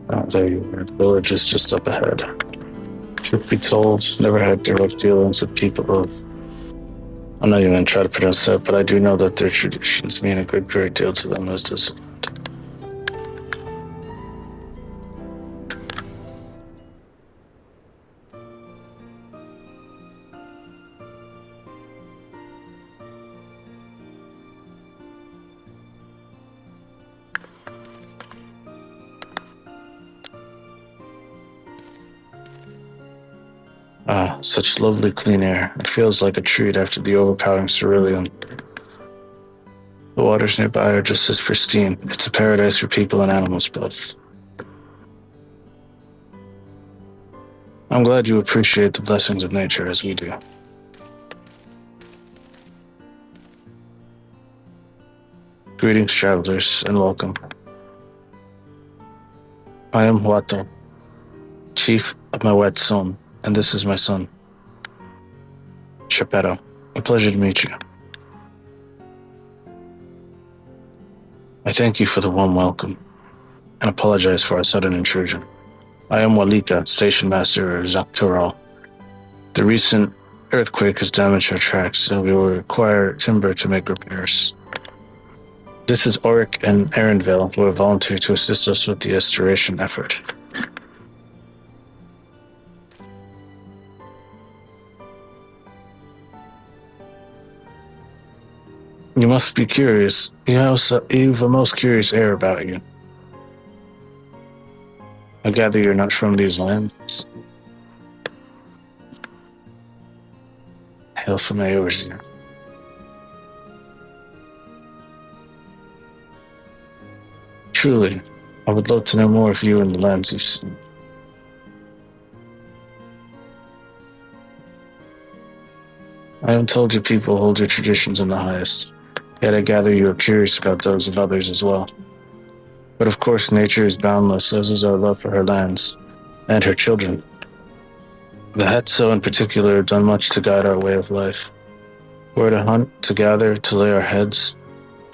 There you are. The village is just up ahead. Truth be told, never had direct dealings with people of... I'm not even going to try to pronounce that, but I do know that their traditions mean a great deal to them, as does... Ah, such lovely clean air. It feels like a treat after the overpowering cerulean. The waters nearby are just as pristine. It's a paradise for people and animals both. I'm glad you appreciate the blessings of nature as we do. Greetings, travelers, and welcome. I am Huato, chief of my wet son, and this is my son, Chapeto. A pleasure to meet you. I thank you for the warm welcome, and apologize for our sudden intrusion. I am Walika, station master of Dawntrail. The recent earthquake has damaged our tracks, so we will require timber to make repairs. This is Oric and Erinville, who have volunteered to assist us with the restoration effort. You must be curious. You've a most curious air about you. I gather you're not from these lands. Hail from Eorzea. Truly, I would love to know more of you and the lands you've seen. I am told your people hold your traditions in the highest, yet I gather you are curious about those of others as well. But of course, nature is boundless, as is our love for her lands and her children. The Hetso in particular have done much to guide our way of life. We're to hunt, to gather, to lay our heads.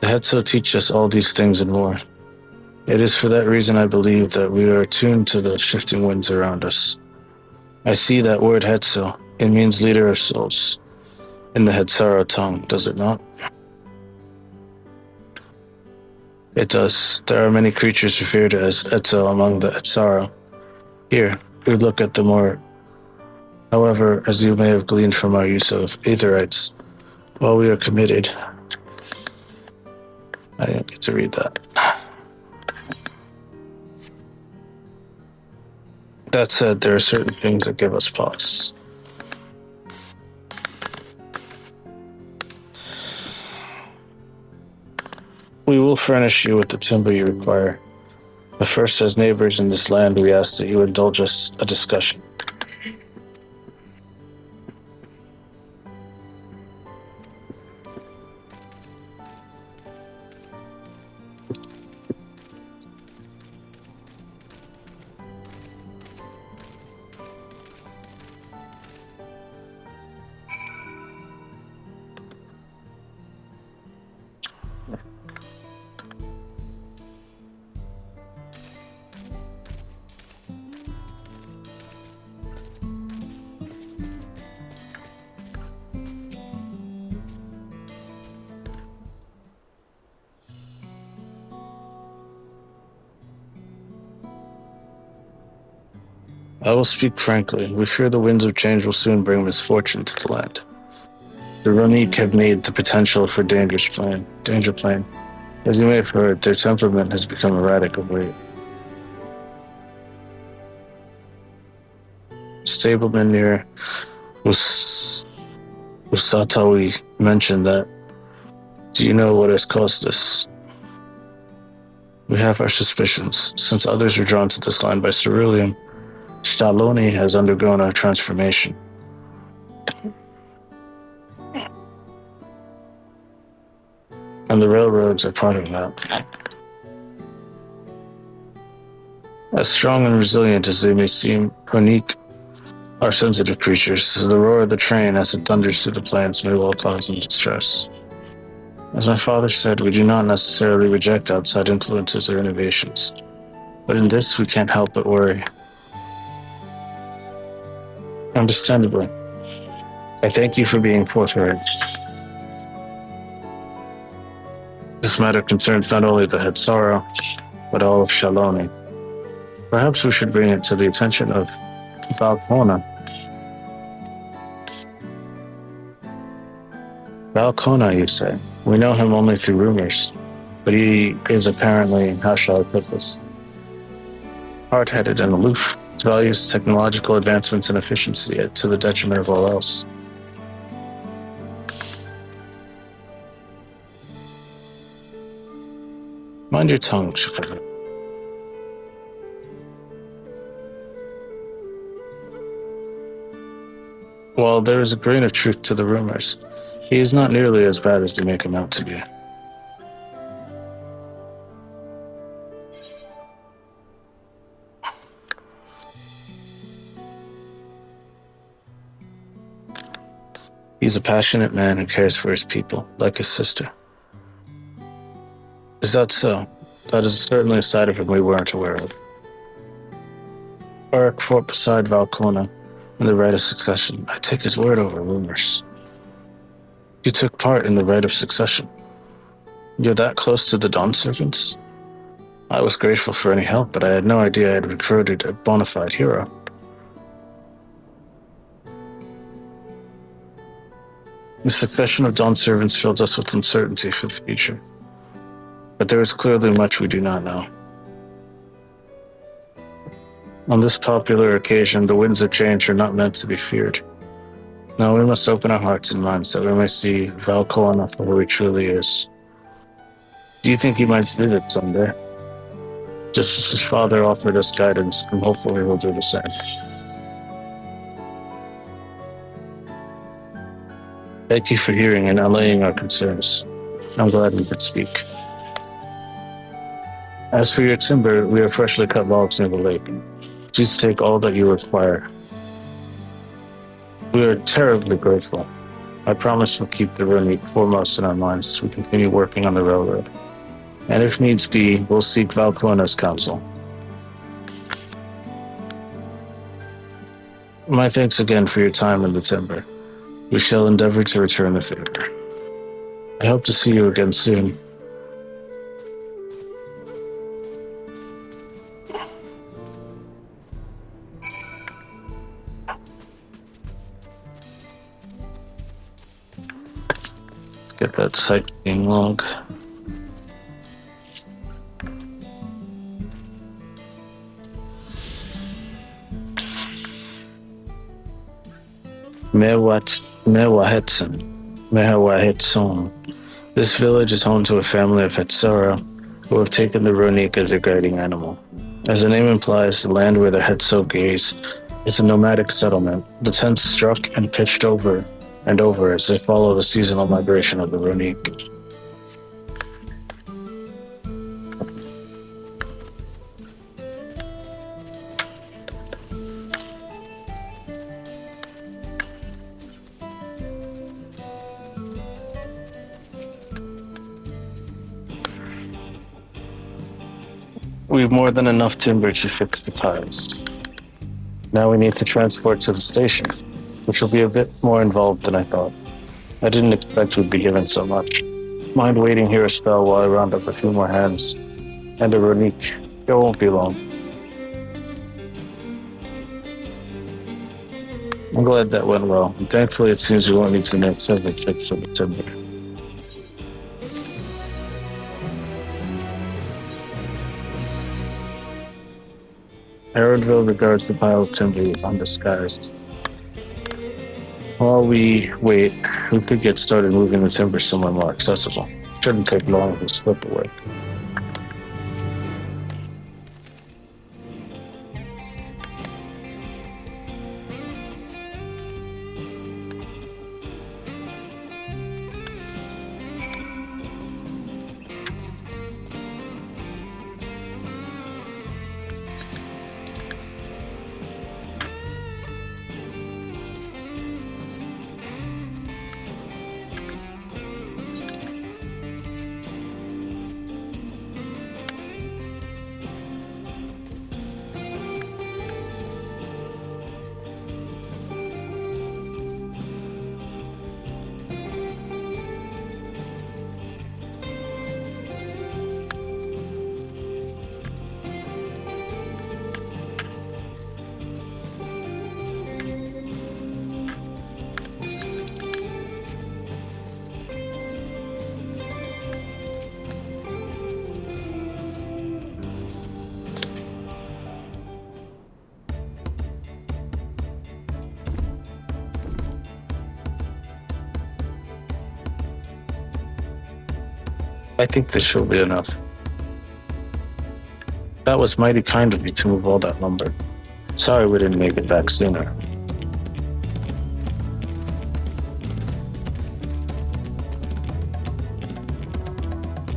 The Hetso teach us all these things and more. It is for that reason I believe that we are attuned to the shifting winds around us. I see that word Hetso. It means leader of souls. In the Hetsaro tongue, does it not? It does. There are many creatures referred as Etzo among the Hetsaro. Here, we look at the more. However, as you may have gleaned from our use of Aetherites, while we are committed... I didn't get to read that. That said, there are certain things that give us pause. We will furnish you with the timber you require. But first, as neighbors in this land, we ask that you indulge us a discussion. I will speak frankly. We fear the winds of change will soon bring misfortune to the land. The Runique have made the potential for danger plain. As you may have heard, their temperament has become erratic of late. Stableman near Usatawi mentioned that. Do you know what has caused this? We have our suspicions. Since others are drawn to this land by ceruleum, Stallone has undergone a transformation. And the railroads are part of that. As strong and resilient as they may seem, Runique are sensitive creatures, so the roar of the train as it thunders through the plains may well cause them distress. As my father said, we do not necessarily reject outside influences or innovations. But in this, we can't help but worry. Understandably. I thank you for being forthright. This matter concerns not only the head sorrow, but all of Shaloni. Perhaps we should bring it to the attention of Valkona. Valkona, you say? We know him only through rumors, but he is apparently, how shall I put this, hard-headed and aloof. Values technological advancements and efficiency to the detriment of all else. Mind your tongue, Shikara. While there is a grain of truth to the rumors, he is not nearly as bad as they make him out to be. He's a passionate man who cares for his people, like his sister. Is that so? That is certainly a side of him we weren't aware of. Eric fought beside Valkona in the right of succession. I take his word over rumors. You took part in the right of succession. You're that close to the Dawn Servants? I was grateful for any help, but I had no idea I had recruited a bona fide hero. The succession of Dawn Servants fills us with uncertainty for the future. But there is clearly much we do not know. On this popular occasion, the winds of change are not meant to be feared. No, we must open our hearts and minds that we may see Valkona for who he truly is. Do you think he might visit someday? Just as his father offered us guidance, and hopefully he'll do the same. Thank you for hearing and allaying our concerns. I'm glad we could speak. As for your timber, we have freshly cut logs near the lake. Please take all that you require. We are terribly grateful. I promise we'll keep the Runic foremost in our minds as we continue working on the railroad. And if needs be, we'll seek Valkona's counsel. My thanks again for your time in the timber. We shall endeavor to return the favor. I hope to see you again soon. Let's get that sightseeing log. Mehawahetson. This village is home to a family of Hetsara who have taken the Ronique as their guiding animal. As the name implies, the land where the Hetso gaze is a nomadic settlement. The tents struck and pitched over and over as they follow the seasonal migration of the Ronique. We've more than enough timber to fix the ties. Now we need to transport to the station, which will be a bit more involved than I thought. I didn't expect we'd be given so much. Mind waiting here a spell while I round up a few more hands. And a Ronique. It won't be long. I'm glad that went well, and thankfully it seems we won't need to make several trips for the timber. Haroldville regards the pile of timber as undisguised. While we wait, we could get started moving the timber somewhere more accessible. Shouldn't take long to split the work. I think this should be enough. That was mighty kind of you to move all that lumber. Sorry we didn't make it back sooner.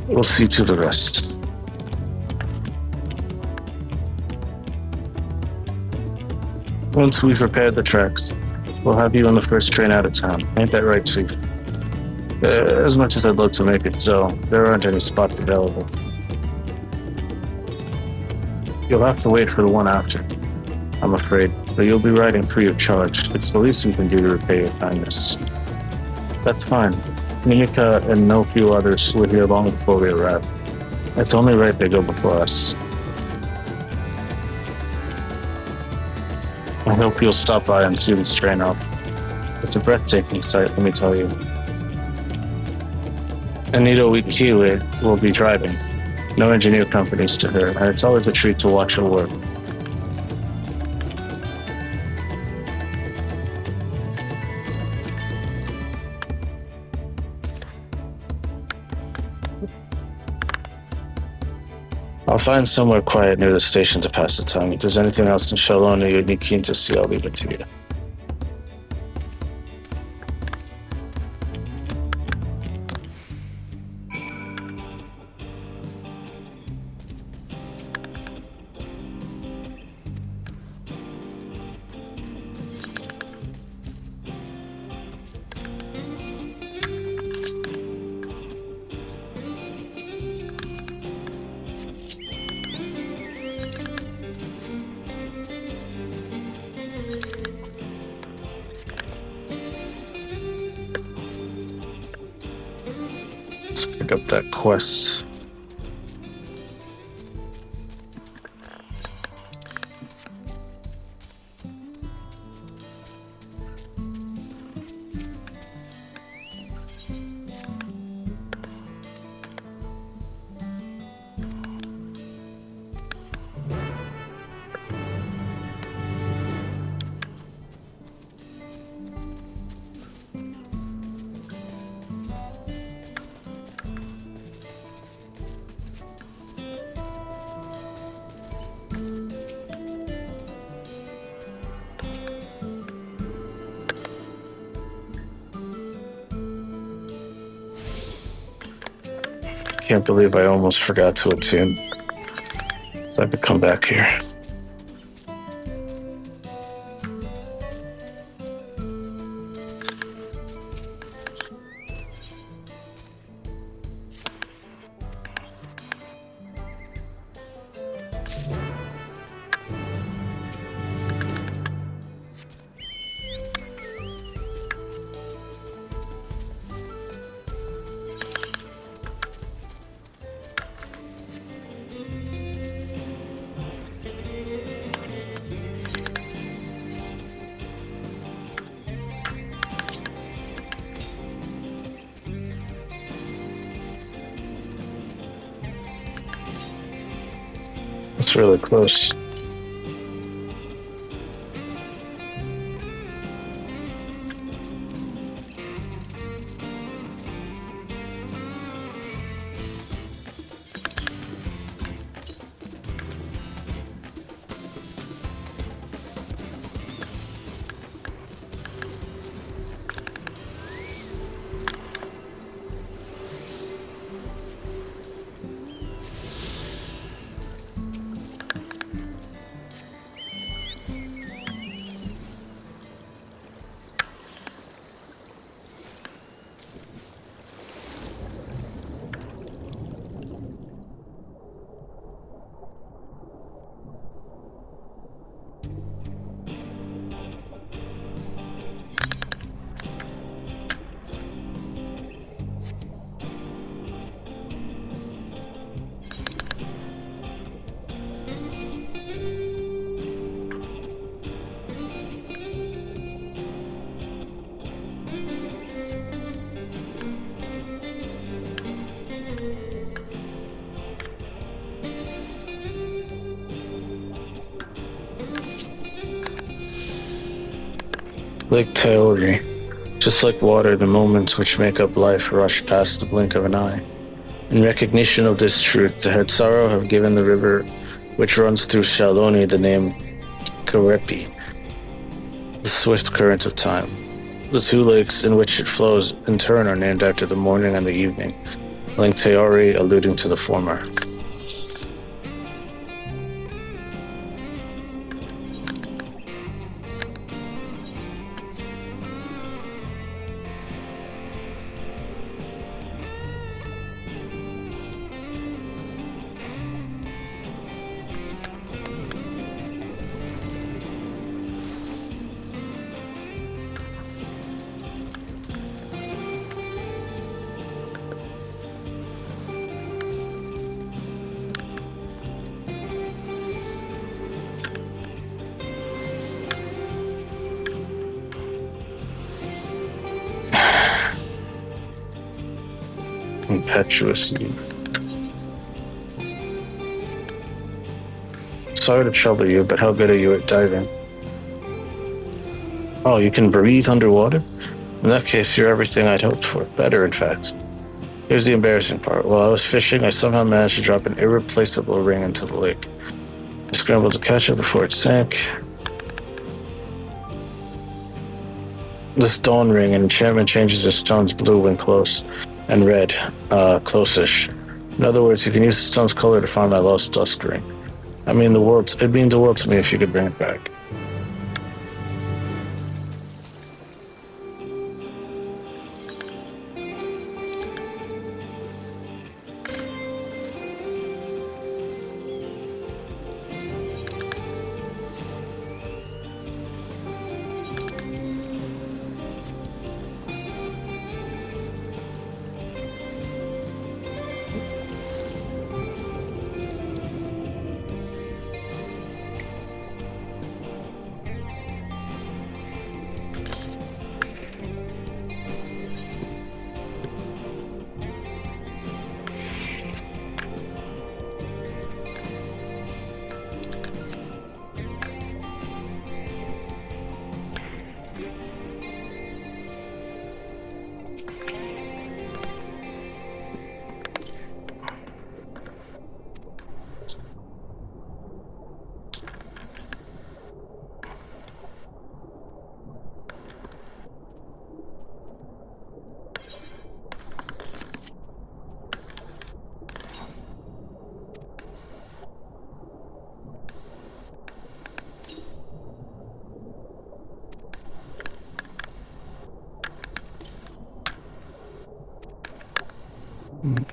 We'll see to the rest. Once we've repaired the tracks, we'll have you on the first train out of town. Ain't that right, Chief? As much as I'd love to make it so, there aren't any spots available. You'll have to wait for the one after, I'm afraid, but you'll be riding free of charge. It's the least we can do to repay your kindness. That's fine. Mimika and no few others were here long before we arrived. It's only right they go before us. I hope you'll stop by and see this train out. It's a breathtaking sight, let me tell you. Anita Wikile will be driving. No engineer companies to her, and it's always a treat to watch her work. I'll find somewhere quiet near the station to pass the time. If there's anything else in Shalona you'd be keen to see, I'll leave it to you. Pick up that quest. Can't believe I almost forgot to attune, so I could come back here. It's really close. Lake Taori. Just like water, the moments which make up life rush past the blink of an eye. In recognition of this truth, the Hertsaro have given the river which runs through Shaloni the name Karepi, the swift current of time. The two lakes in which it flows in turn are named after the morning and the evening, Lingteori alluding to the former. Impetuous youth. Sorry to trouble you, but how good are you at diving? Oh, you can breathe underwater? In that case, you're everything I'd hoped for. Better, in fact. Here's the embarrassing part. While I was fishing, I somehow managed to drop an irreplaceable ring into the lake. I scrambled to catch it before it sank. This dawn ring, an enchantment changes the stones blue when close, and red, close-ish. In other words, you can use the stone's color to find my lost dusk ring. It'd mean the world to me if you could bring it back.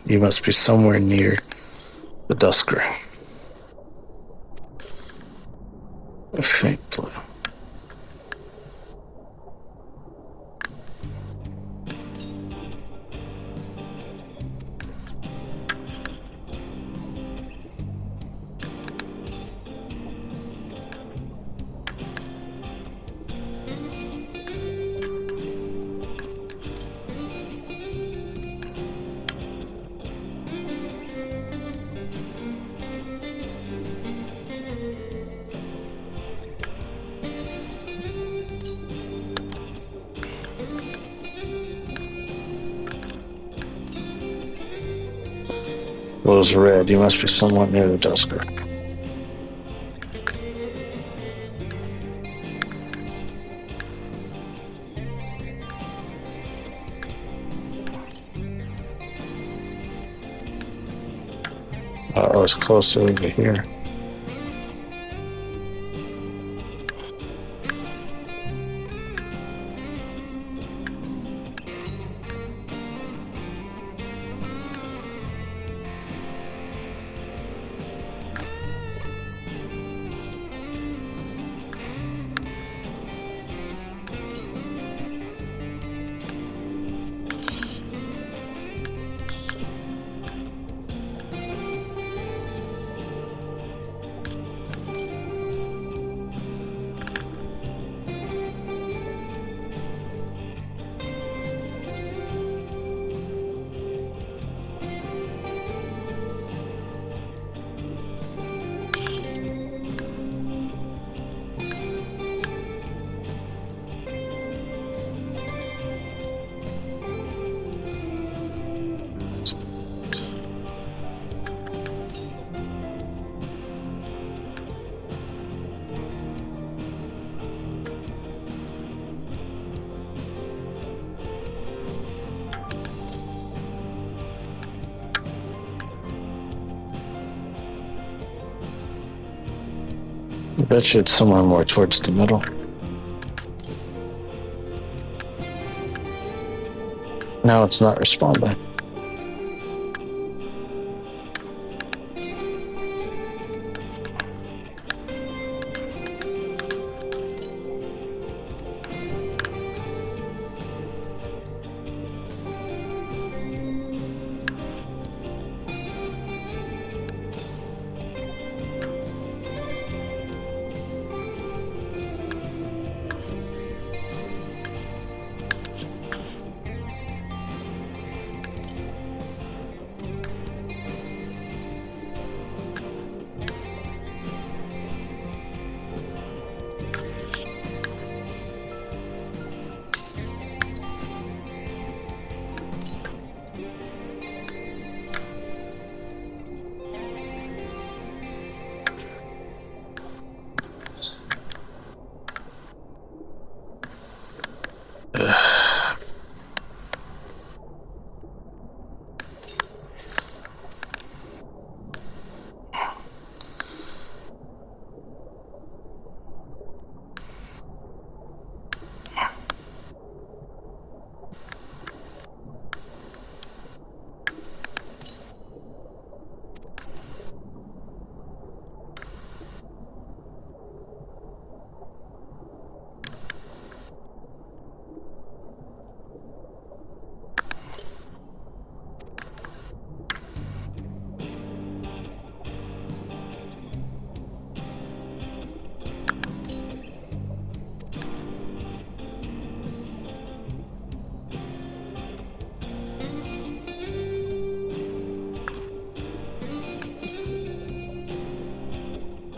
You must be somewhere near the dusk ring. A faint blue. Glow's red. You must be somewhat near the dusk ring. Oh, it's closer over here. I bet you it's somewhere more towards the middle. Now it's not responding.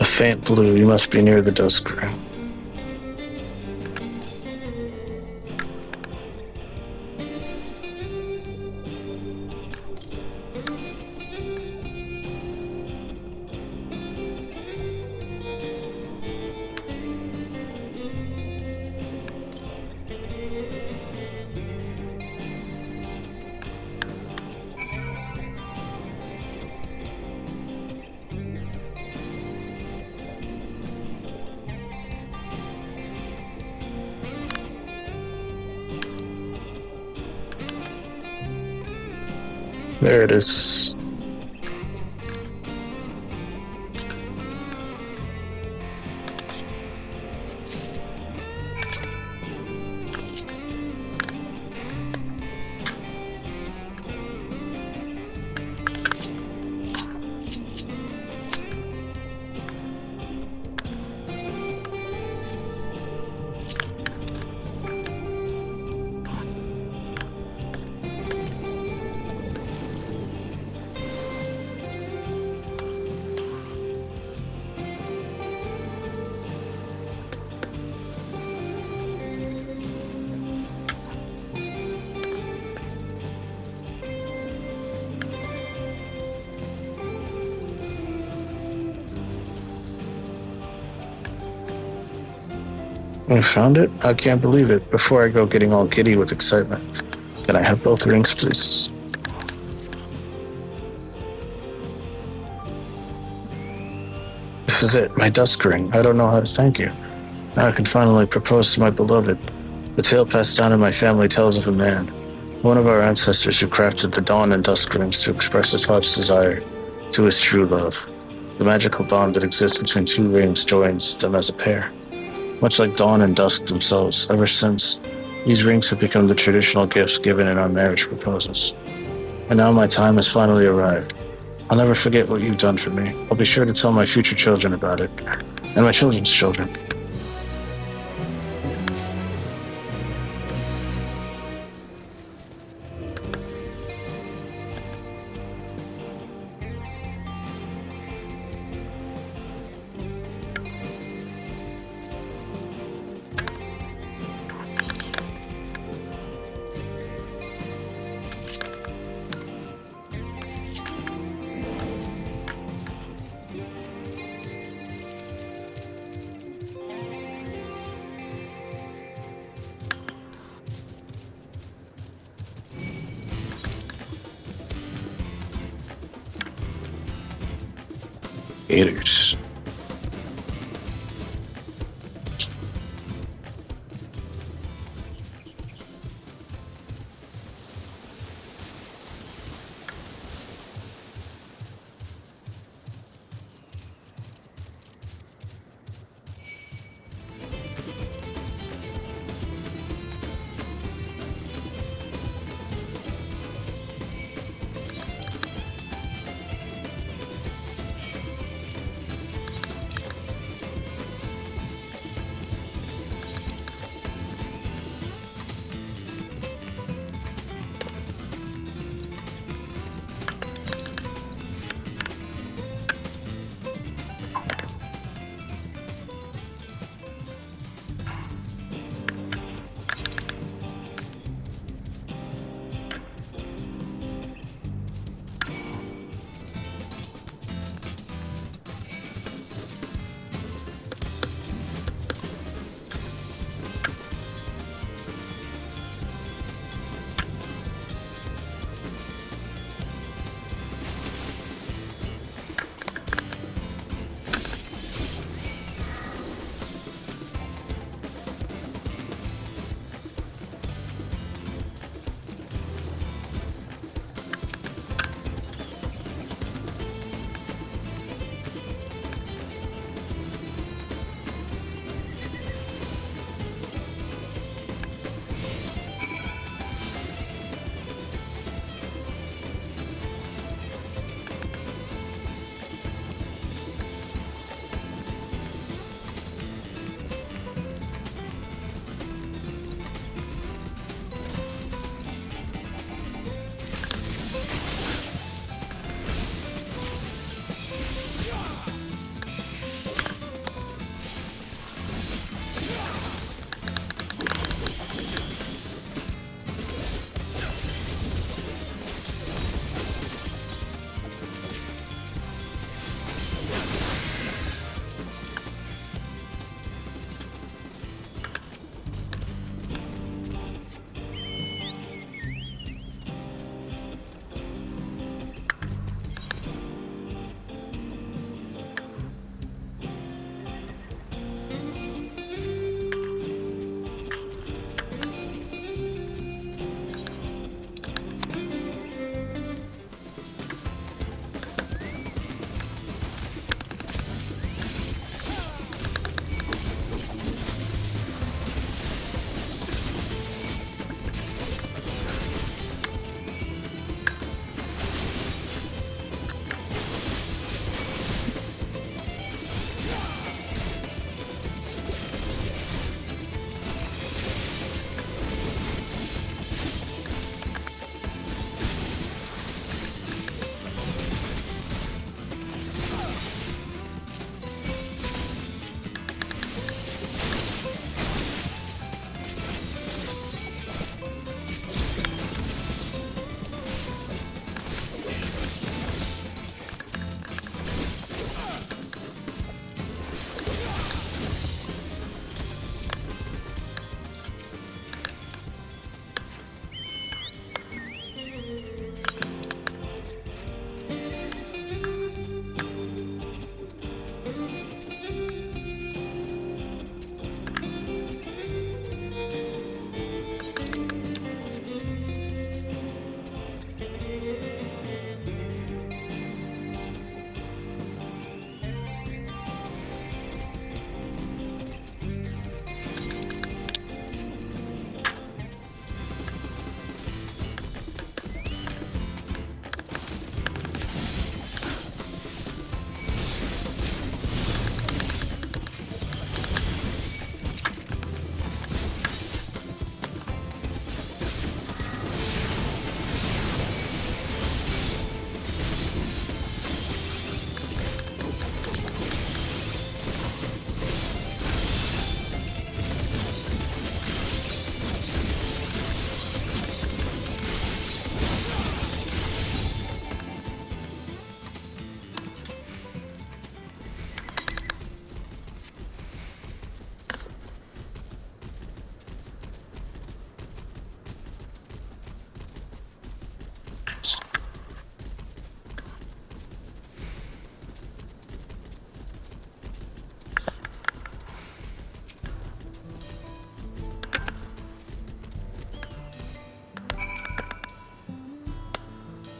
A faint blue, you must be near the dusk ring. There it is. I found it? I can't believe it. Before I go getting all giddy with excitement, can I have both rings, please? This is it, my dusk ring. I don't know how to thank you. Now I can finally propose to my beloved. The tale passed down in my family tells of a man, one of our ancestors who crafted the dawn and dusk rings to express his heart's desire to his true love. The magical bond that exists between two rings joins them as a pair. Much like dawn and dusk themselves, ever since, these rings have become the traditional gifts given in our marriage proposals. And now my time has finally arrived. I'll never forget what you've done for me. I'll be sure to tell my future children about it, and my children's children. Gators.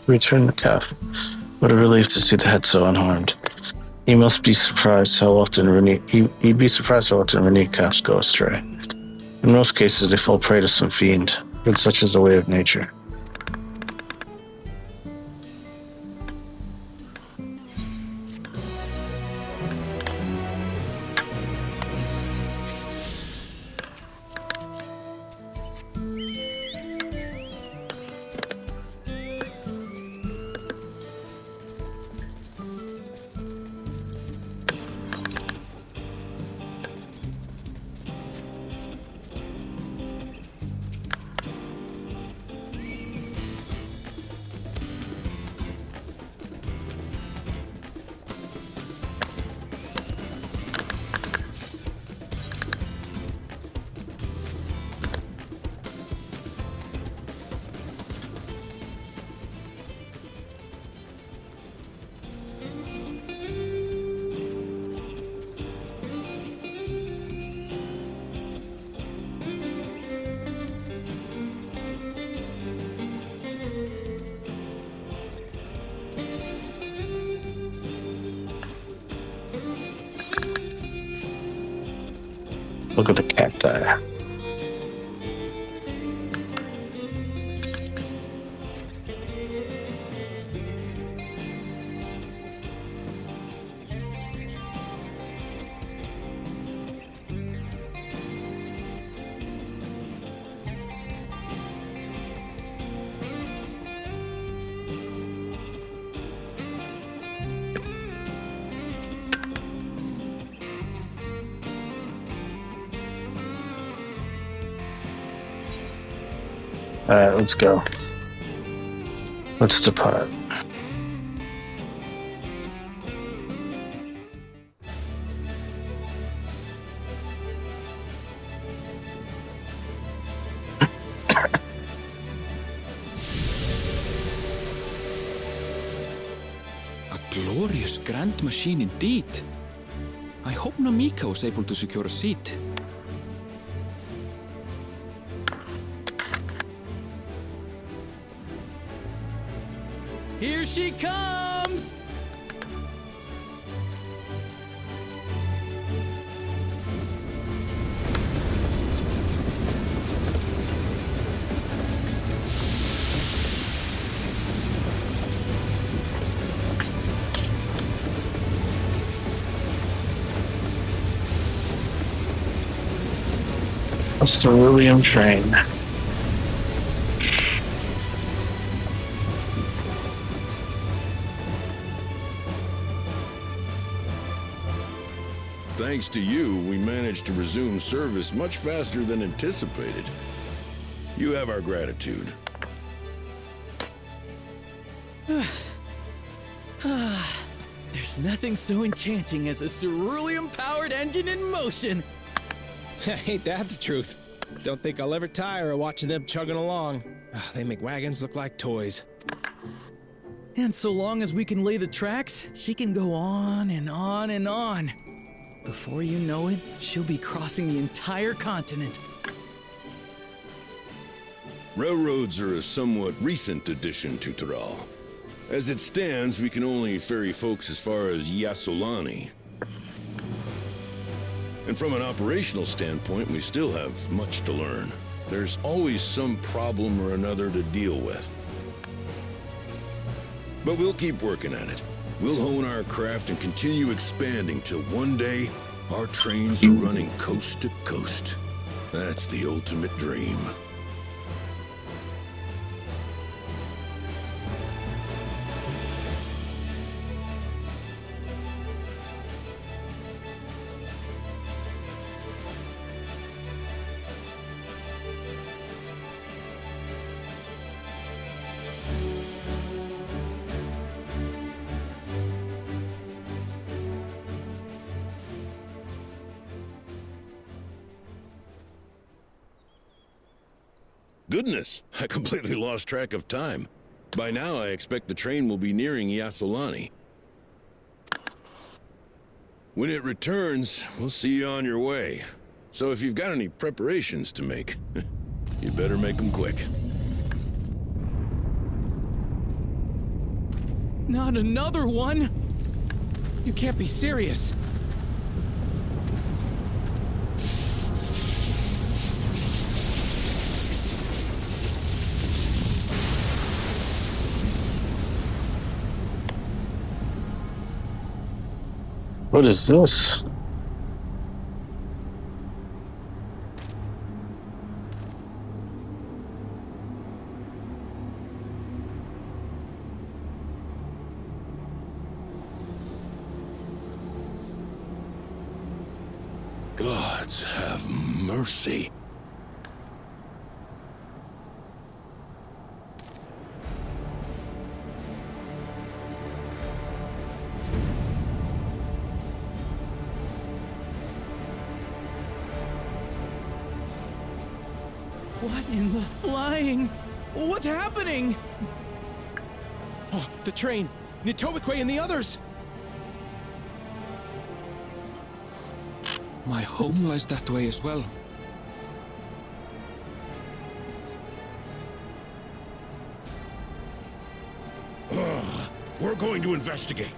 Return the calf. What a relief to see the head so unharmed. You'd be surprised how often renegade calves go astray. In most cases, they fall prey to some fiend, but such is the way of nature. Look at the cacti. Alright, let's go. Let's depart. A glorious grand machine indeed. I hope Namika was able to secure a seat. Here she comes! A cerulean train. Thanks to you, we managed to resume service much faster than anticipated. You have our gratitude. There's nothing so enchanting as a cerulean-powered engine in motion. Ain't that the truth? Don't think I'll ever tire of watching them chugging along. They make wagons look like toys. And so long as we can lay the tracks, she can go on and on and on. Before you know it, she'll be crossing the entire continent. Railroads are a somewhat recent addition to Tyrol. As it stands, we can only ferry folks as far as Yasolani. And from an operational standpoint, we still have much to learn. There's always some problem or another to deal with. But we'll keep working at it. We'll hone our craft and continue expanding till one day, our trains are running coast to coast. That's the ultimate dream. Goodness, I completely lost track of time. By now, I expect the train will be nearing Yasolani. When it returns, we'll see you on your way. So if you've got any preparations to make, you better make them quick. Not another one! You can't be serious. What is this? Gods have mercy. What in the flying? What's happening? Oh, the train! Nitobikwe and the others! My home lies that way as well. We're going to investigate.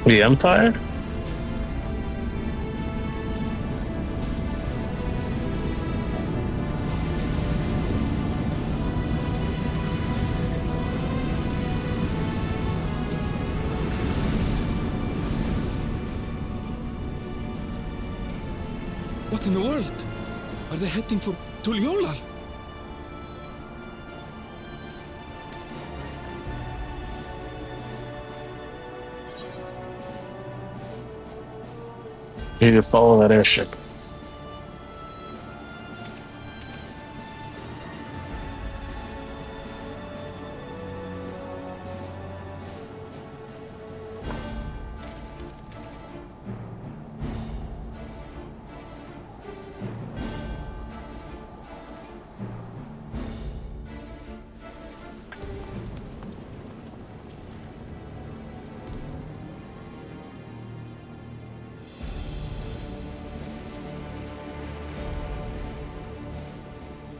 The Empire? What in the world? Are they heading for Tuliolal? You need to follow that airship.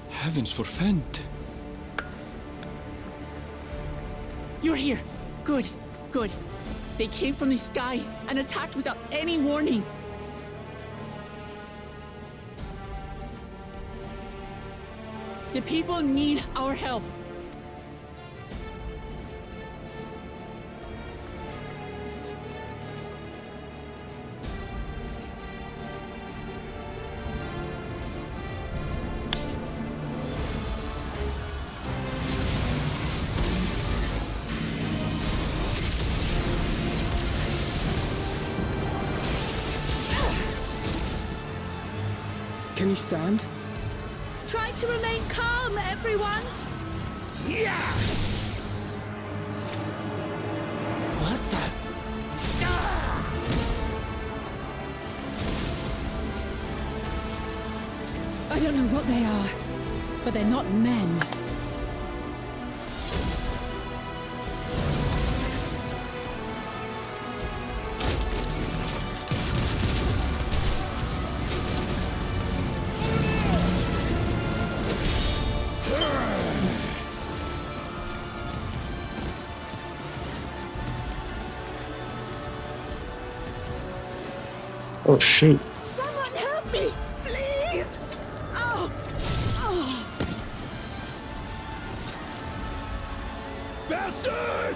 Heavens forfend. You're here. Good, good. They came from the sky and attacked without any warning. The people need our help. Can you stand? Try to remain calm, everyone. Yeah! What the? I don't know what they are, but they're not men. Oh, shoot. Someone help me, please! Oh! Oh! Bastard!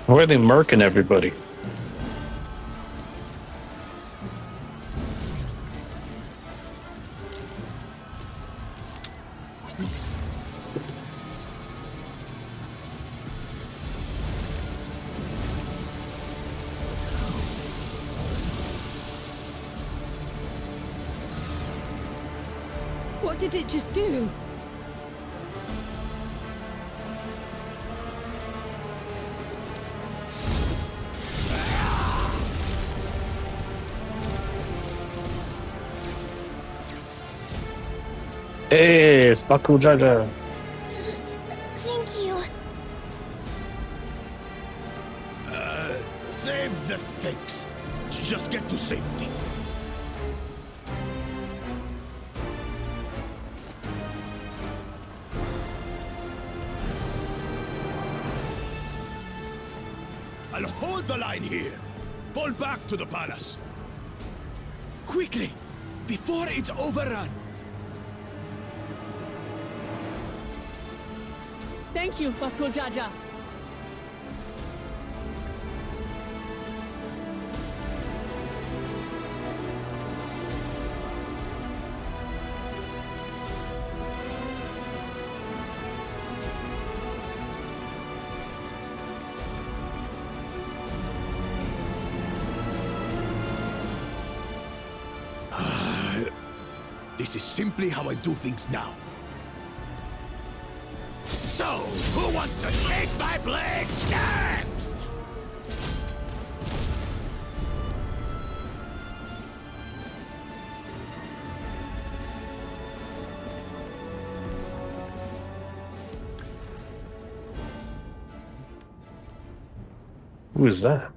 Why are they murking everybody? What did it just do? Hey, Spaku Jaja. Thank you. Save the fakes. Just get to safety. I'll hold the line here. Fall back to the palace. Quickly, before it's overrun. Thank you, Bako Jaja. This is simply how I do things now. So, who wants to taste my blade next? Who is that?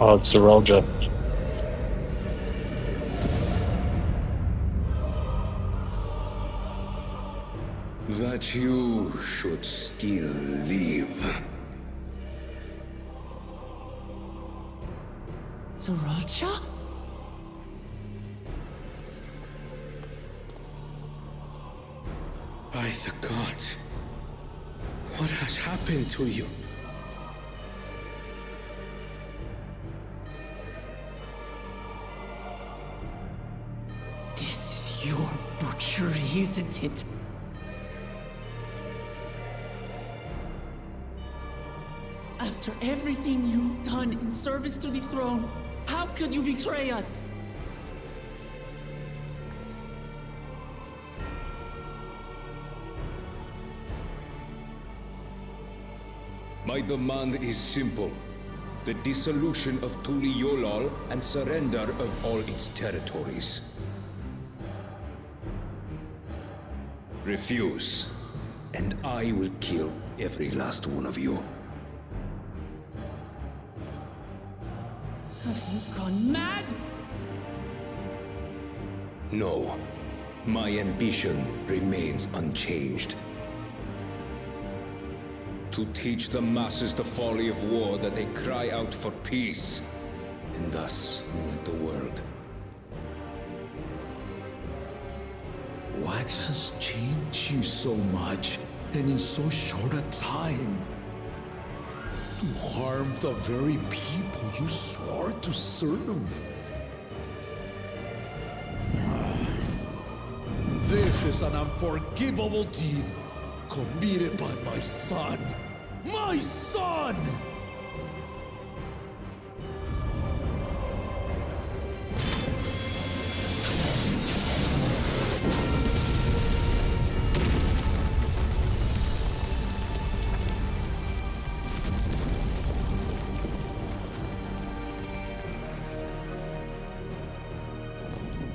Oh, it's Zeralja. That you should still live. Zeralja? By the gods, what has happened to you? This is your butchery, isn't it? After everything you've done in service to the throne, how could you betray us? My demand is simple. The dissolution of Tuli Yolal and surrender of all its territories. Refuse, and I will kill every last one of you. Have you gone mad? No, my ambition remains unchanged. To teach the masses the folly of war, that they cry out for peace, and thus unite the world. What has changed you so much, and in so short a time? To harm the very people you swore to serve. This is an unforgivable deed committed by my son. My son!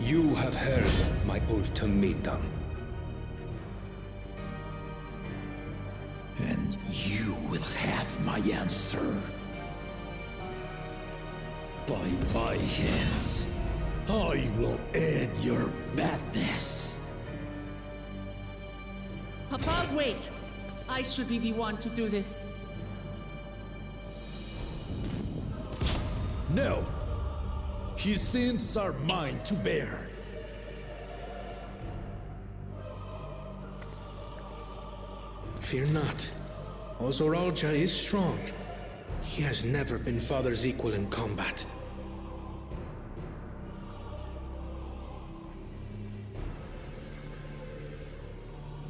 You have heard my ultimatum. And you will have my answer. By my hands, I will end your madness. Papa, wait! I should be the one to do this. No. His sins are mine to bear. Fear not. Ozoralja is strong. He has never been father's equal in combat.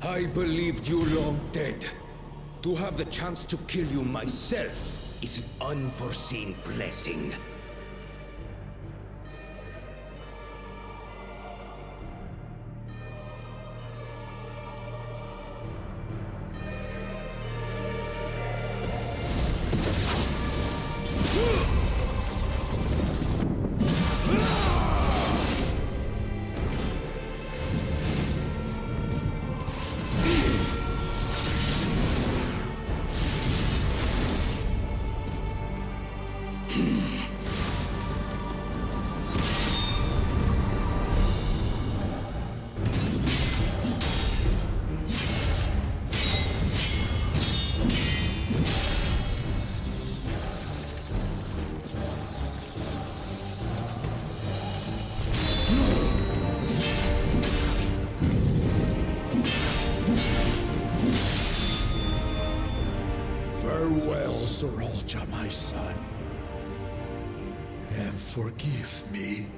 I believed you long dead. To have the chance to kill you myself is an unforeseen blessing. Farewell, Zoralja, my son. And forgive me.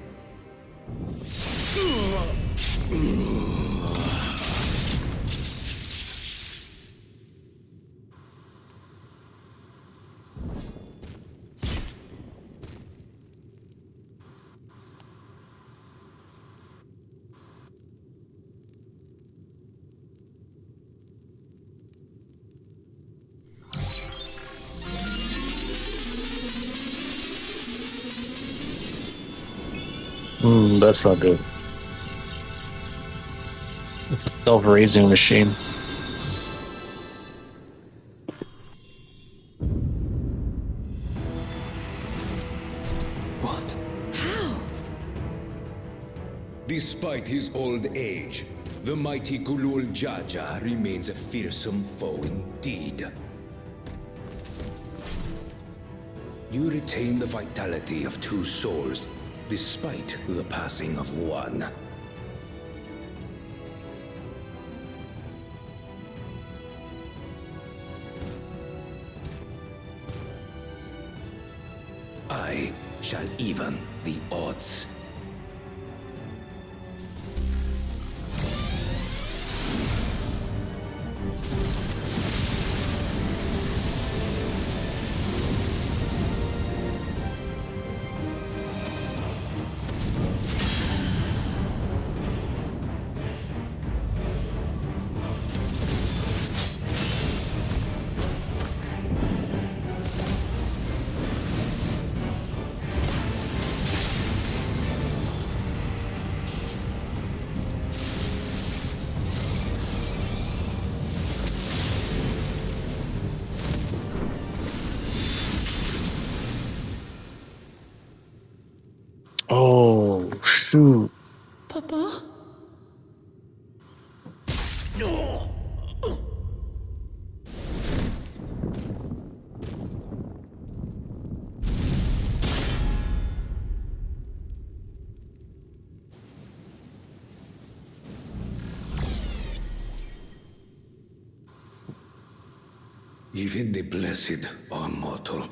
That's not good. It's a self-raising machine. What? Despite his old age, the mighty Gulul Jaja remains a fearsome foe indeed. You retain the vitality of two souls, despite the passing of one. I shall even the odds. Oh, shoot. Papa? Even the blessed are mortal.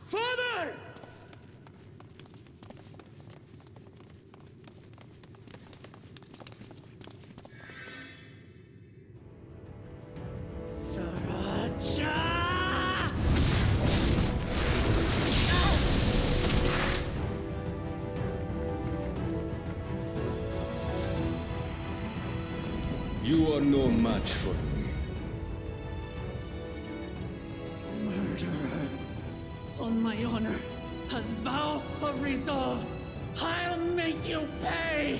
Father! You are no match for me. Murderer. On my honor, as vow of resolve, I'll make you pay!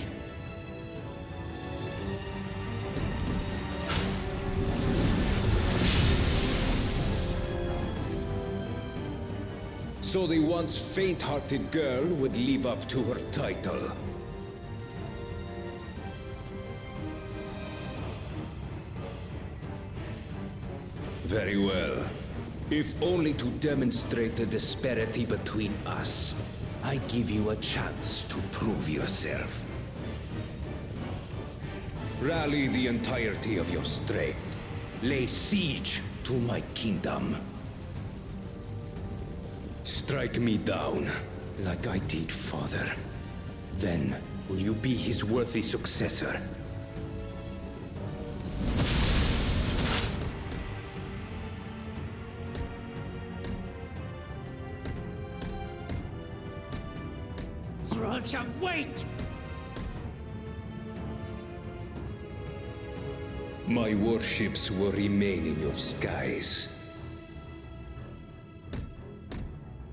So the once faint-hearted girl would live up to her title. Very well. If only to demonstrate the disparity between us, I give you a chance to prove yourself. Rally the entirety of your strength. Lay siege to my kingdom. Strike me down, like I did father. Then will you be his worthy successor? Thralcha, wait! My warships will remain in your skies.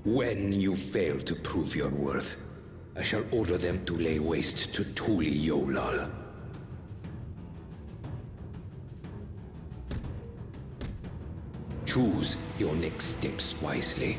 When you fail to prove your worth, I shall order them to lay waste to Tuli Yolal. Choose your next steps wisely.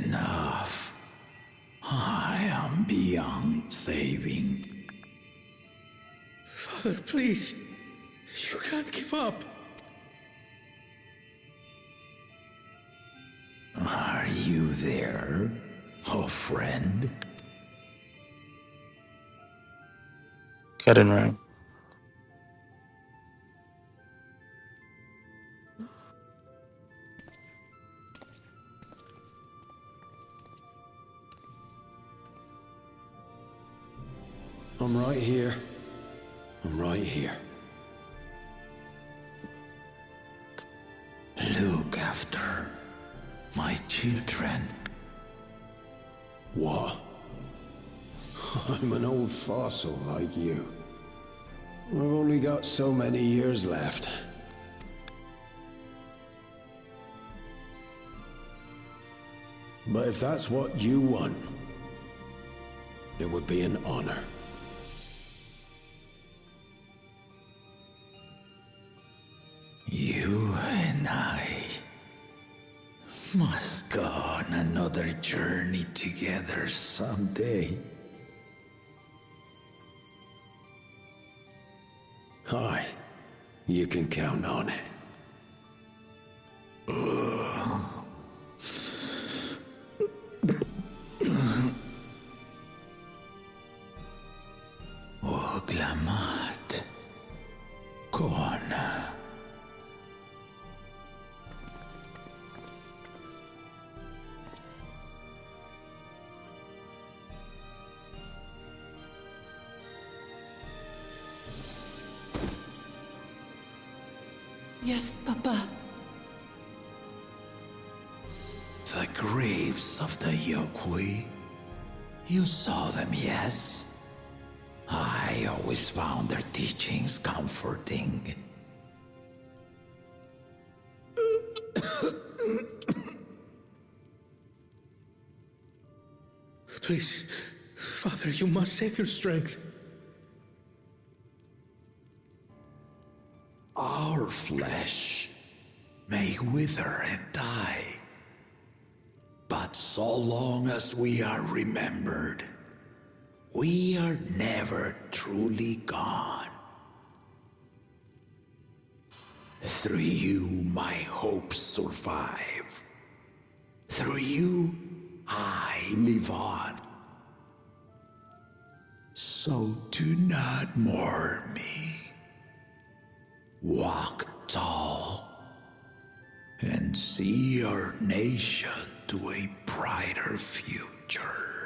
Enough. I am beyond saving. Father, please. You can't give up. Are you there, oh friend? Get in ring. I'm right here. I'm right here. Look after my children. What? I'm an old fossil like you. I've only got so many years left. But if that's what you want, it would be an honor. You and I must go on another journey together someday. Aye, you can count on it. Oglamat. Kona. Yes, Papa. The graves of the Yokwi. You saw them, yes? I always found their teachings comforting. Please, Father, you must save their strength. Our flesh may wither and die, but so long as we are remembered, we are never truly gone. Through you, my hopes survive. Through you, I live on. So do not mourn me. Walk tall and see our nation to a brighter future.